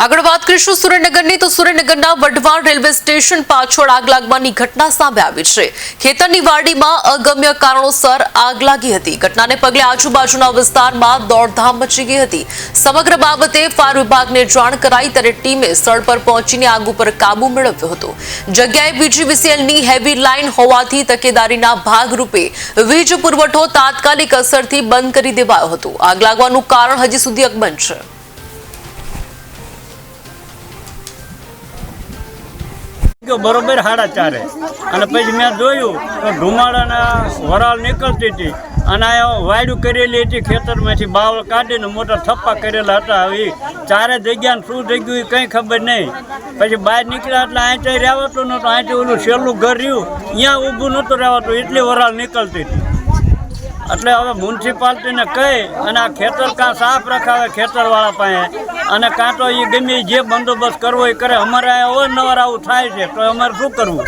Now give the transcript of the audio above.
આગળ વાત કરીશું સુરેન્દ્રનગરની તો સુરેન્દ્રનગરના વઢવાણ રેલવે સ્ટેશન પાછળ આગ લાગવાની ઘટના સામે આવી છે। ખેતરની વાડીમાં અગમ્ય કારણોસર આગ લાગી હતી। ઘટનાને પગલે આજુબાજુના વિસ્તારમાં દોડધામ મચી ગઈ હતી। સમગ્ર બાબતે ફાયર વિભાગને જાણ કરાઈ ત્યારે ટીમે સ્થળ પર પહોંચીને આગ ઉપર કાબુ મેળવ્યો હતો। જગ્યાએ બીજીવીસીએલની હેવી લાઇન હોવાથી તકેદારીના ભાગરૂપે વીજ પુરવઠો તાત્કાલિક અસરથી બંધ કરી દેવાયો હતો। આગ લાગવાનું કારણ હજી સુધી અકબંધ છે। बरोबर 4:30 અને પછી મેં જોયું તો ધુમાડાના વરાળ નીકળતી હતી અને આ વાયડું કરેલી હતી ખેતરમાંથી બાવળ કાઢીને મોટા થપ્પા કરેલા હતા। હવે ચારે જગ્યાને શું થઈ ગયું કંઈ ખબર નહીં। પછી બહાર નીકળ્યા એટલે અહીંથી રહેવાતું નહોતું। અહીંથી ઓલું છેલ્લું ઘર રહ્યું અહીંયા ઊભું નહોતું રહેવાતું, એટલી વરાળ નીકળતી હતી। એટલે હવે મ્યુનિસિપાલિટીને કહી અને આ ખેતર કાં સાફ રખાવે ખેતરવાળા પાસે, અને કાં તો એ ગમે જે બંદોબસ્ત કરવો એ કરે। અમારે અવારનવાર આવું થાય છે તો અમારે શું કરવું?